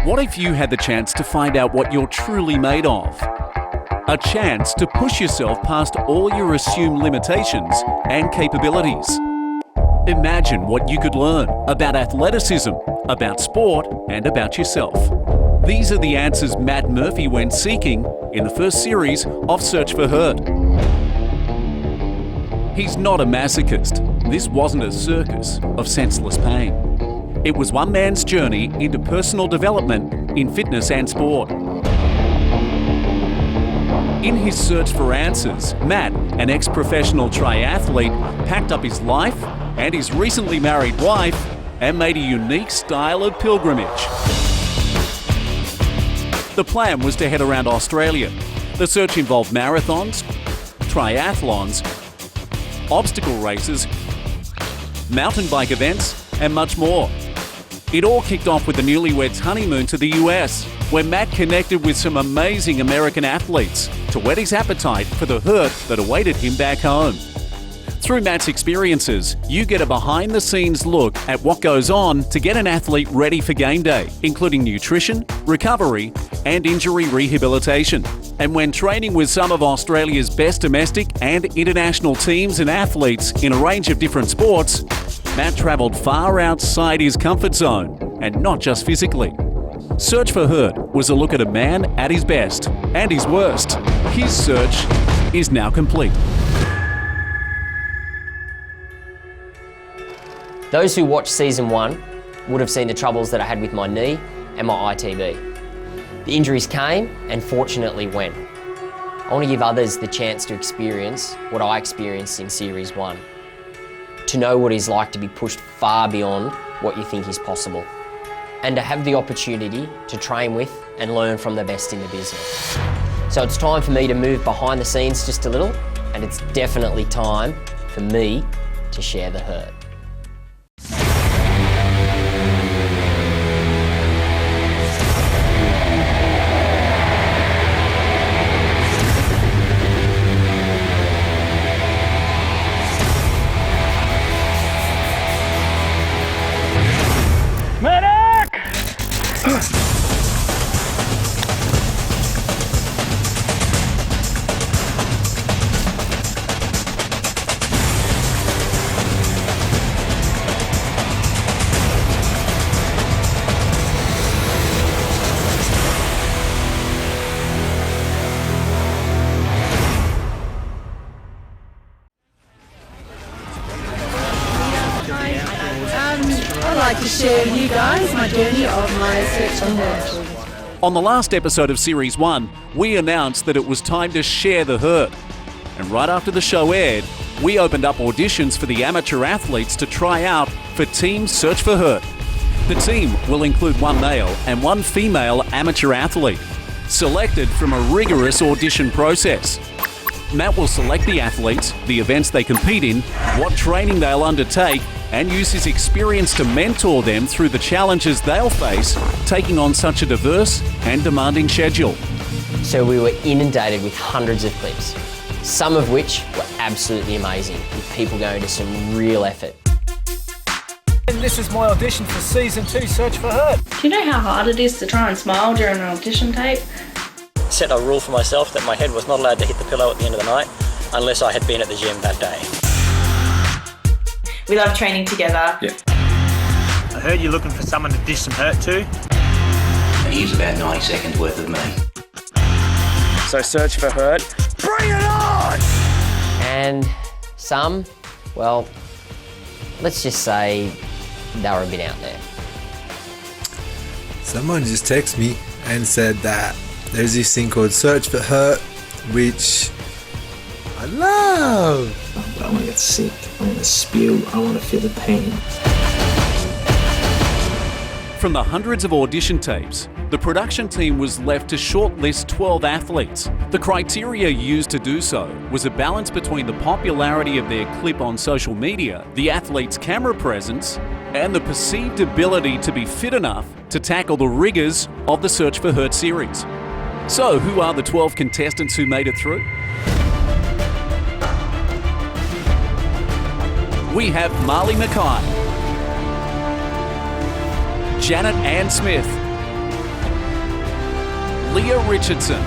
What if you had the chance to find out what you're truly made of? A chance to push yourself past all your assumed limitations and capabilities. Imagine what you could learn about athleticism, about sport, and about yourself. These are the answers Matt Murphy went seeking in the first series of Search4Hurt. He's not a masochist. This wasn't a circus of senseless pain. It was one man's journey into personal development in fitness and sport. In his search for answers, Matt, an ex-professional triathlete, packed up his life and his recently married wife and made a unique style of pilgrimage. The plan was to head around Australia. The search involved marathons, triathlons, obstacle races, mountain bike events, and much more. It all kicked off with the newlyweds' honeymoon to the US, where Matt connected with some amazing American athletes to whet his appetite for the hurt that awaited him back home. Through Matt's experiences, you get a behind-the-scenes look at what goes on to get an athlete ready for game day, including nutrition, recovery, and injury rehabilitation. And when training with some of Australia's best domestic and international teams and athletes in a range of different sports, Matt travelled far outside his comfort zone, and not just physically. Search4Hurt was a look at a man at his best and his worst. His search is now complete. Those who watched season 1 would have seen the troubles that I had with my knee and my ITB. The injuries came and fortunately went. I want to give others the chance to experience what I experienced in series 1. To know what it's like to be pushed far beyond what you think is possible. And to have the opportunity to train with and learn from the best in the business. So it's time for me to move behind the scenes just a little, and it's definitely time for me to share the hurt. I'd like to share with you guys my journey of my Search4Hurt. On the last episode of Series 1, we announced that it was time to share the hurt. And right after the show aired, we opened up auditions for the amateur athletes to try out for Team Search4Hurt. The team will include one male and one female amateur athlete, selected from a rigorous audition process. Matt will select the athletes, the events they compete in, what training they'll undertake, and use his experience to mentor them through the challenges they'll face taking on such a diverse and demanding schedule. So we were inundated with hundreds of clips, some of which were absolutely amazing, with people going to some real effort. And this is my audition for Season 2 Search4Hurt. Do you know how hard it is to try and smile during an audition tape? Set a rule for myself that my head was not allowed to hit the pillow at the end of the night unless I had been at the gym that day. We love training together. Yeah. I heard you're looking for someone to dish some hurt to. Here's about 90 seconds worth of me. So Search4Hurt, bring it on! And some, well, let's just say they were a bit out there. Someone just texted me and said that there's this thing called Search4Hurt, which I love. I want to get sick, I want to spew, I want to feel the pain. From the hundreds of audition tapes, the production team was left to shortlist 12 athletes. The criteria used to do so was a balance between the popularity of their clip on social media, the athlete's camera presence, and the perceived ability to be fit enough to tackle the rigours of the Search4Hurt series. So, who are the 12 contestants who made it through? We have Marley Mackay, Janet Ann Smith, Leah Richardson,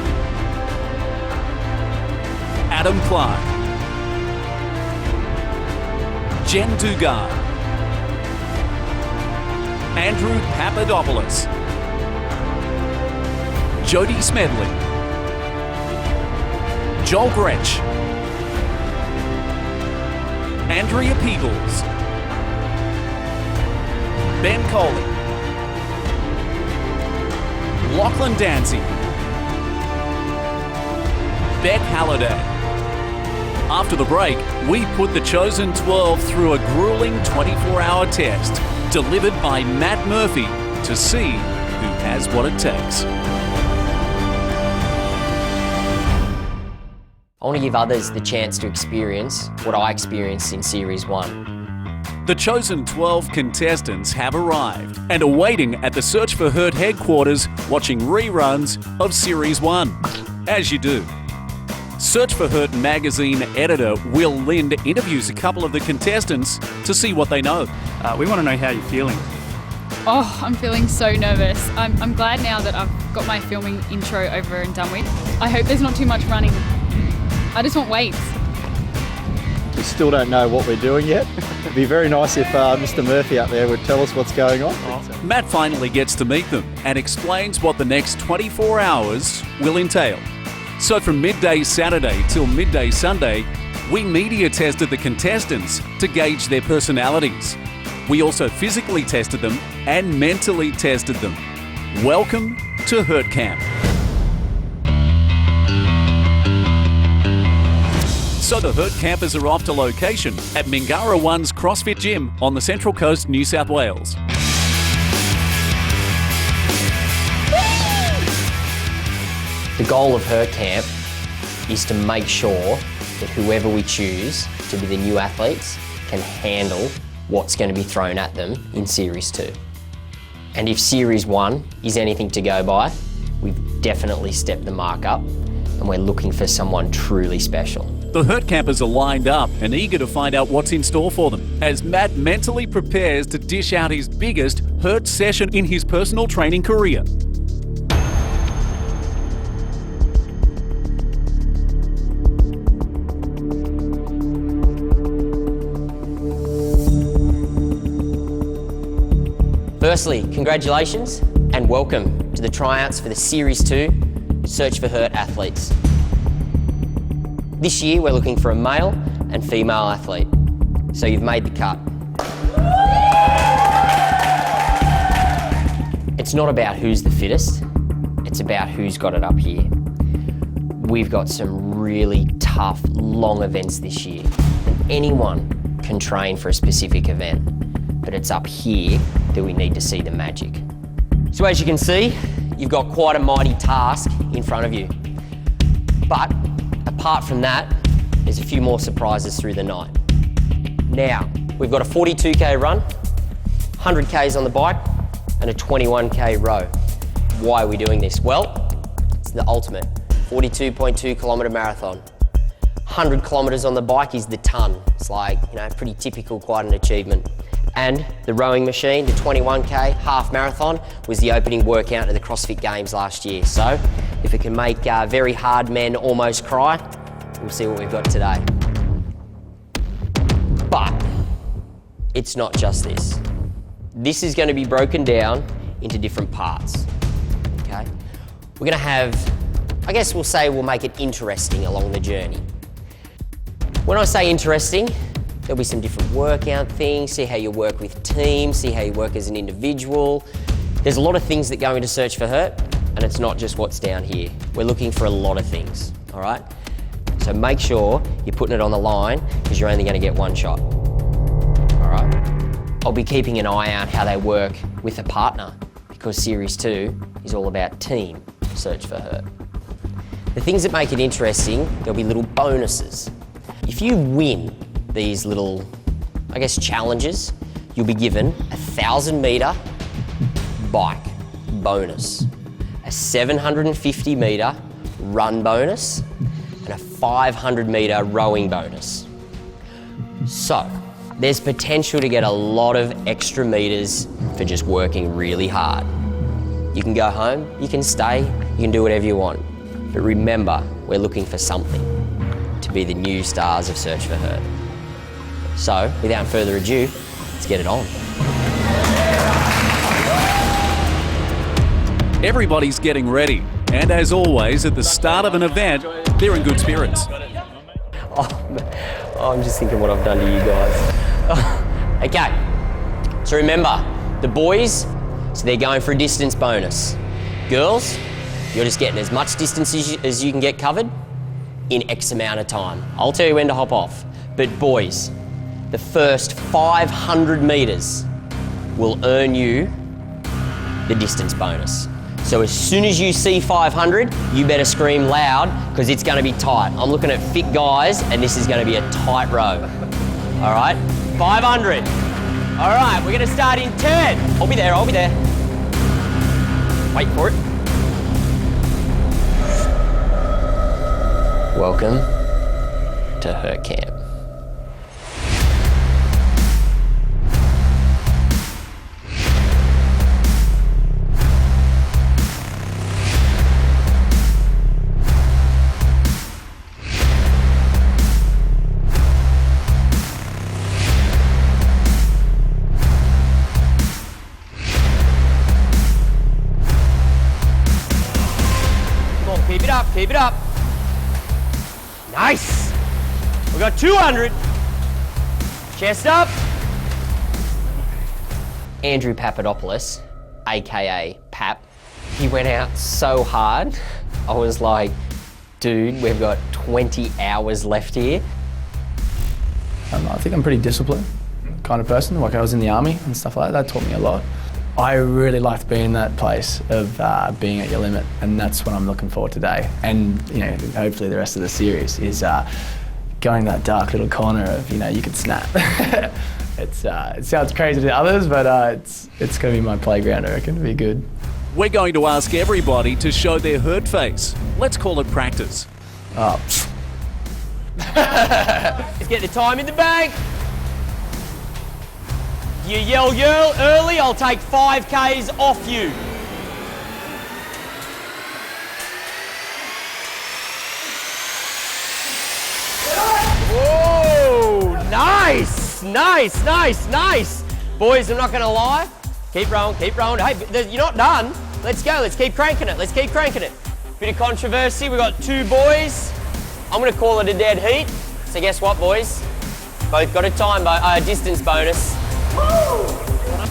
Adam Clark, Jen Dugard, Andrew Papadopoulos, Jodie Smedley, Joel Gretsch, Andrea Peebles, Ben Coley, Lachlan Dancy, Beck Halliday. After the break, we put the chosen 12 through a grueling 24-hour test delivered by Matt Murphy to see who has what it takes. I want to give others the chance to experience what I experienced in Series 1. The chosen 12 contestants have arrived and are waiting at the Search4Hurt headquarters watching reruns of Series 1. As you do. Search4Hurt magazine editor Will Lind interviews a couple of the contestants to see what they know. We want to know how you're feeling. Oh, I'm feeling so nervous. I'm glad now that I've got my filming intro over and done with. I hope there's not too much running. I just want weights. We still don't know what we're doing yet. It'd be very nice if Mr. Murphy up there would tell us what's going on. Matt finally gets to meet them and explains what the next 24 hours will entail. So from midday Saturday till midday Sunday, we media tested the contestants to gauge their personalities. We also physically tested them and mentally tested them. Welcome to Hurt Camp. So the Hurt campers are off to location at Mingara One's CrossFit Gym on the Central Coast, New South Wales. The goal of Hurt Camp is to make sure that whoever we choose to be the new athletes can handle what's going to be thrown at them in Series 2. And if Series 1 is anything to go by, we've definitely stepped the mark up and we're looking for someone truly special. The Hurt campers are lined up and eager to find out what's in store for them as Matt mentally prepares to dish out his biggest Hurt session in his personal training career. Firstly, congratulations and welcome to the tryouts for the Series 2 Search4Hurt athletes. This year we're looking for a male and female athlete, so you've made the cut. It's not about who's the fittest, it's about who's got it up here. We've got some really tough, long events this year, and anyone can train for a specific event, but it's up here that we need to see the magic. So as you can see, you've got quite a mighty task in front of you. But apart from that, there's a few more surprises through the night. Now, we've got a 42k run, 100k's on the bike, and a 21k row. Why are we doing this? Well, it's the ultimate 42.2 kilometre marathon. 100 kilometres on the bike is the ton. It's like, pretty typical, quite an achievement. And the rowing machine, the 21k half marathon, was the opening workout at the CrossFit Games last year. So if it can make very hard men almost cry, we'll see what we've got today. But it's not just this. This is going to be broken down into different parts. Okay? We're going to have, I guess we'll make it interesting along the journey. When I say interesting, there'll be some different workout things, see how you work with teams, see how you work as an individual. There's a lot of things that go into Search4Hurt, and it's not just what's down here. We're looking for a lot of things, all right? So make sure you're putting it on the line because you're only going to get one shot, all right? I'll be keeping an eye out how they work with a partner because Series 2 is all about team Search4Hurt. The things that make it interesting, there'll be little bonuses. If you win these little, challenges, you'll be given a 1,000 metre bike bonus, a 750 metre run bonus, and a 500 metre rowing bonus. So, there's potential to get a lot of extra metres for just working really hard. You can go home, you can stay, You can do whatever you want. But remember, we're looking for something to be the new stars of Search for Hurt. So, without further ado, let's get it on. Everybody's getting ready. And as always, at the start of an event, they're in good spirits. Oh, I'm just thinking what I've done to you guys. Okay, so remember, the boys, so they're going for a distance bonus. Girls, you're just getting as much distance as you can get covered in X amount of time. I'll tell you when to hop off. But boys, the first 500 metres will earn you the distance bonus. So as soon as you see 500, you better scream loud because it's going to be tight. I'm looking at fit guys and this is going to be a tight row. All right, 500. All right, we're going to start in 10. I'll be there. Wait for it. Welcome to Hurt Camp. Come on, keep it up. Nice. We got 200. Chest up. Andrew Papadopoulos, AKA Pap, he went out so hard. I was like, dude, we've got 20 hours left here. I think I'm pretty disciplined kind of person. Like I was in the army and stuff like that. That taught me a lot. I really liked being in that place of being at your limit, and that's what I'm looking for today. And hopefully the rest of the series is going that dark little corner of you could snap. It sounds crazy to others, but it's going to be my playground. I reckon it'll be good. We're going to ask everybody to show their hurt face. Let's call it practice. Oh. Let's get the time in the bank. You yell early, I'll take 5Ks off you. Whoa, nice. Boys, I'm not gonna lie. Keep rolling. Hey, you're not done. Let's go, let's keep cranking it. Bit of controversy, we've got 2 boys. I'm gonna call it a dead heat. So guess what, boys? Both got a distance bonus.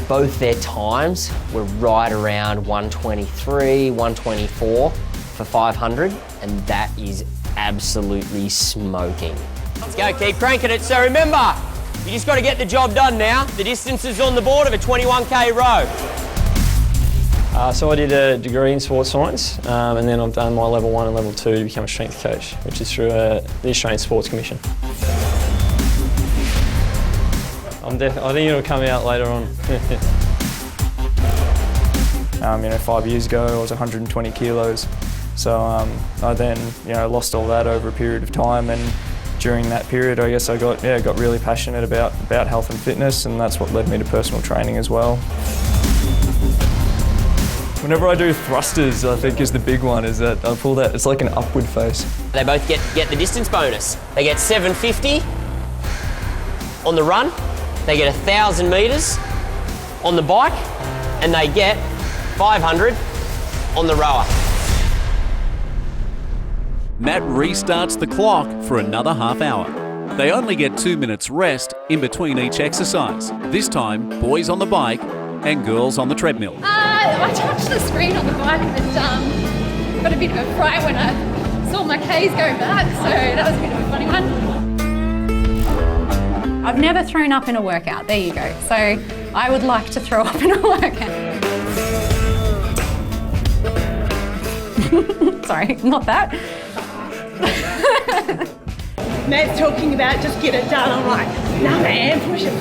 Both their times were right around 123, 124 for 500, and that is absolutely smoking. Let's go, keep cranking it. So remember, you just got to get the job done now. The distance is on the board of a 21K row. So I did a degree in sports science, and then I've done my level 1 and level 2 to become a strength coach, which is through the Australian Sports Commission. I think it'll come out later on. 5 years ago I was 120 kilos, so I then lost all that over a period of time, and during that period I guess I got really passionate about health and fitness, and that's what led me to personal training as well. Whenever I do thrusters, I think is the big one, is that I pull that, it's like an upward face. They both get the distance bonus. They get 750 on the run. They get 1,000 metres on the bike, and they get 500 on the rower. Matt restarts the clock for another half hour. They only get 2 minutes rest in between each exercise. This time, boys on the bike and girls on the treadmill. I touched the screen on the bike and got a bit of a fright when I saw my Ks go back, so that was a bit of a funny one. I've never thrown up in a workout, there you go. So I would like to throw up in a workout. Sorry, not that. Matt's talking about just get it done. I'm like, no man, push it.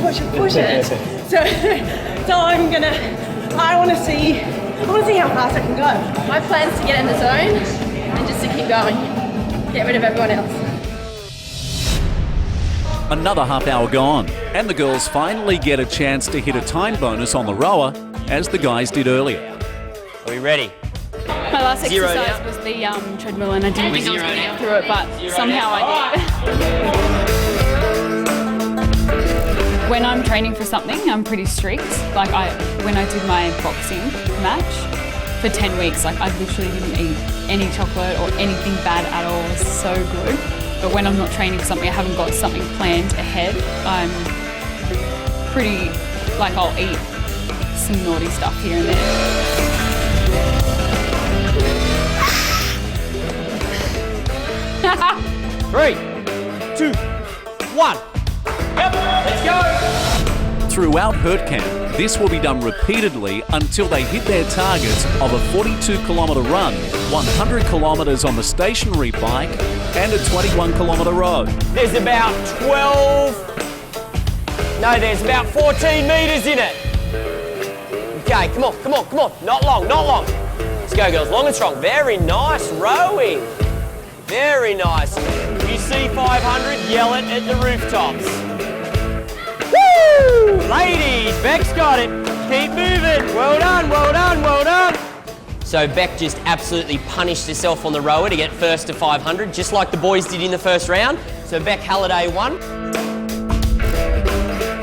So I want to see how fast I can go. My plan is to get in the zone and just to keep going. Get rid of everyone else. Another half hour gone, and the girls finally get a chance to hit a time bonus on the rower, as the guys did earlier. Are we ready? My last Zeroed exercise out. was the treadmill, and I didn't think I was zeroed going to out. get through it, but somehow I did. When I'm training for something, I'm pretty strict. Like when I did my boxing match for 10 weeks, like I literally didn't eat any chocolate or anything bad at all. It was so good. But when I'm not training for something, I haven't got something planned ahead, I'm pretty, like I'll eat some naughty stuff here and there. 3, 2, 1. Yep, let's go. Throughout Hurt Camp, this will be done repeatedly until they hit their targets of a 42-kilometre run, 100 kilometres on the stationary bike, and a 21-kilometre road. There's about 14 metres in it. Okay, come on. Not long. Let's go, girls, long and strong. Very nice rowing. Very nice. If you see 500, yell it at the rooftops. Woo! Ladies, Beck's got it. Keep moving. Well done. So Beck just absolutely punished herself on the rower to get first to 500, just like the boys did in the first round. So Beck Halliday won.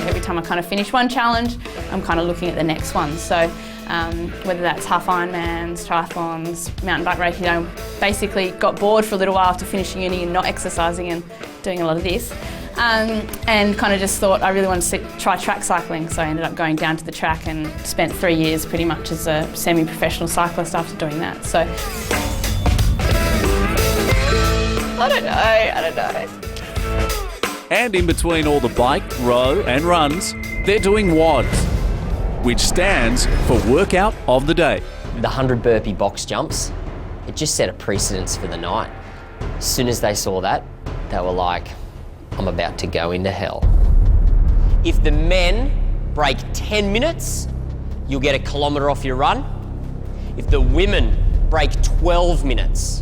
Every time I kind of finish one challenge, I'm kind of looking at the next one. So whether that's half Ironmans, triathlons, mountain bike racing, I basically got bored for a little while after finishing uni and not exercising and doing a lot of this. And kind of just thought I really wanted to try track cycling, so I ended up going down to the track and spent 3 years pretty much as a semi-professional cyclist after doing that. So I don't know. And in between all the bike, row and runs, they're doing WODs, which stands for Workout of the Day. The 100 burpee box jumps, it just set a precedence for the night. As soon as they saw that, they were like, I'm about to go into hell. If the men break 10 minutes, you'll get a kilometre off your run. If the women break 12 minutes,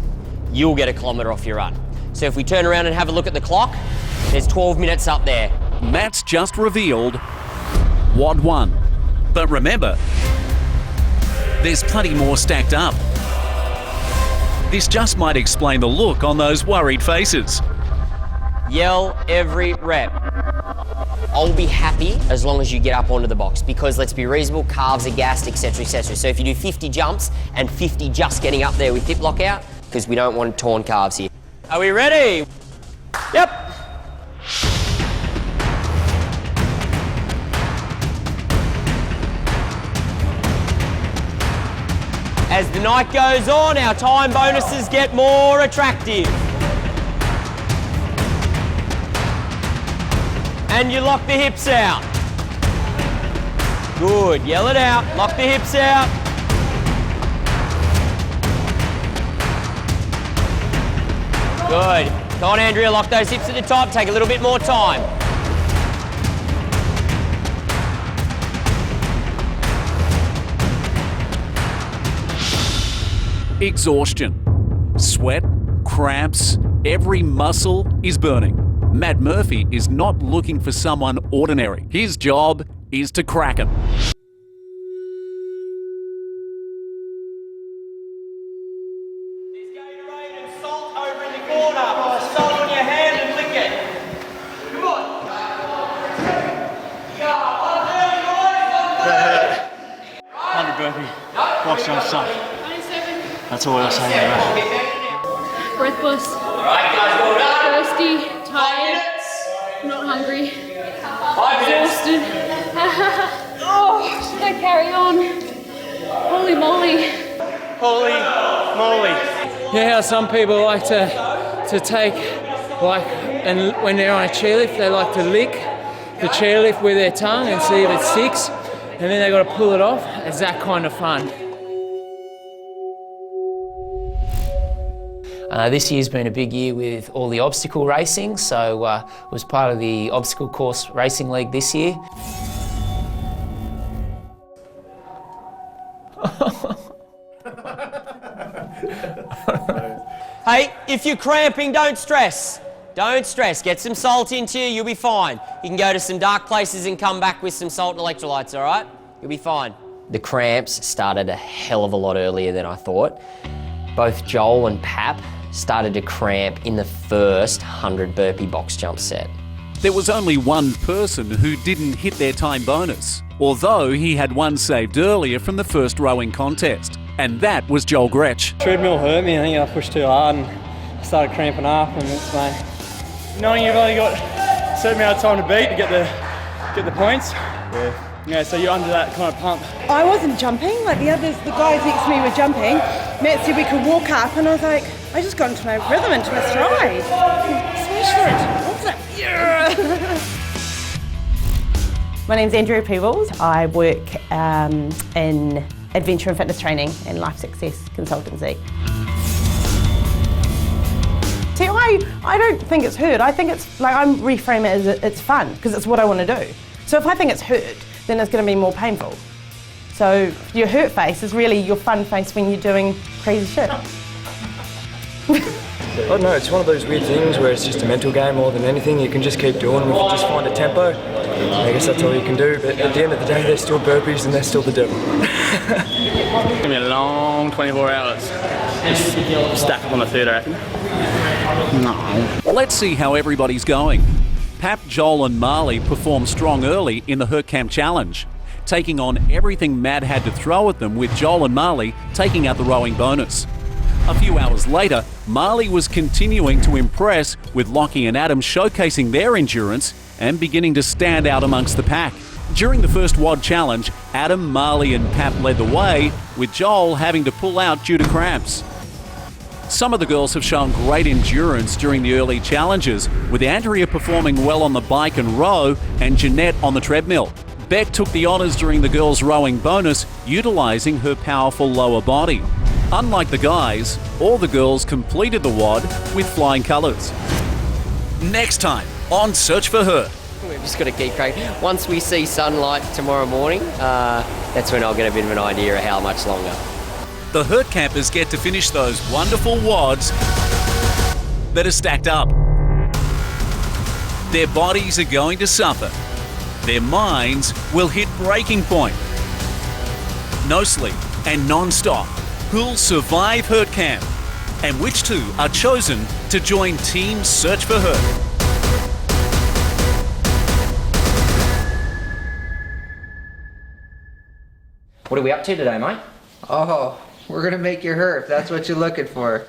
you'll get a kilometre off your run. So if we turn around and have a look at the clock, there's 12 minutes up there. Matt's just revealed WOD 1. But remember, there's plenty more stacked up. This just might explain the look on those worried faces. Yell every rep. I'll be happy as long as you get up onto the box, because let's be reasonable, calves are gassed, etc. So if you do 50 jumps and 50 just getting up there with hip lock out, because we don't want torn calves here. Are we ready? Yep. As the night goes on, our time bonuses get more attractive. And you lock the hips out. Good, yell it out, lock the hips out. Good. Come on, Andrea, lock those hips at the top, take a little bit more time. Exhaustion. Sweat, cramps, every muscle is burning. Matt Murphy is not looking for someone ordinary. His job is to crack him. Salt over in the corner. Salt on your hand and lick it. Come on. 100 burpee. Box jump suck. 27. That's all I'll say about it. Breathless. Thirsty. Tired. Not hungry. Exhausted. Oh, should I carry on? Holy moly. Holy moly. Yeah, how some people like to take, like, and when they're on a chairlift, they like to lick the chairlift with their tongue and see if it sticks, and then they got to pull it off. It's that kind of fun. This year's been a big year with all the obstacle racing, so was part of the obstacle course racing league this year. Hey, if you're cramping, don't stress. Don't stress. Get some salt into you, you'll be fine. You can go to some dark places and come back with some salt and electrolytes, all right? You'll be fine. The cramps started a hell of a lot earlier than I thought. Both Joel and Pap started to cramp in the first 100 burpee box jump set. There was only one person who didn't hit their time bonus, although he had one saved earlier from the first rowing contest, and that was Joel Gretsch. Treadmill hurt me. I think I pushed too hard and I started cramping up, and it's like knowing you've only got a certain amount of time to beat to get the points. Yeah, so you're under that kind of pump. I wasn't jumping, like the guys next to me were jumping. Matt said we could walk up, and I was like, I just got into my rhythm, into my stride. Smash it. Yeah. My name's Andrea Peebles. I work in adventure and fitness training and life success consultancy. See, I don't think it's hurt. I think it's like I reframe it as it's fun because it's what I want to do. So if I think it's hurt, then it's going to be more painful. So your hurt face is really your fun face when you're doing crazy shit. I don't know, it's one of those weird things where it's just a mental game more than anything. You can just keep doing them, just find a tempo. I guess that's all you can do, but at the end of the day, they're still burpees and they're still the devil. It's going to be a long 24 hours. Just stack up on the third, I reckon. No. Let's see how everybody's going. Pap, Joel and Marley performed strong early in the Hurt Camp Challenge, taking on everything Matt had to throw at them, with Joel and Marley taking out the rowing bonus. A few hours later, Marley was continuing to impress, with Lockie and Adam showcasing their endurance and beginning to stand out amongst the pack. During the first WOD challenge, Adam, Marley and Pap led the way, with Joel having to pull out due to cramps. Some of the girls have shown great endurance during the early challenges, with Andrea performing well on the bike and row and Jeanette on the treadmill. Beck took the honours during the girls' rowing bonus, utilising her powerful lower body. Unlike the guys, all the girls completed the WOD with flying colours. Next time on Search for Hurt. We've just got to keep cracking. Once we see sunlight tomorrow morning, that's when I'll get a bit of an idea of how much longer. The Hurt campers get to finish those wonderful WODs that are stacked up. Their bodies are going to suffer. Their minds will hit breaking point. No sleep and non-stop. Who'll survive Hurt Camp? And which two are chosen to join Team Search for Hurt? What are we up to today, mate? Oh, we're gonna make you hurt if that's what you're looking for.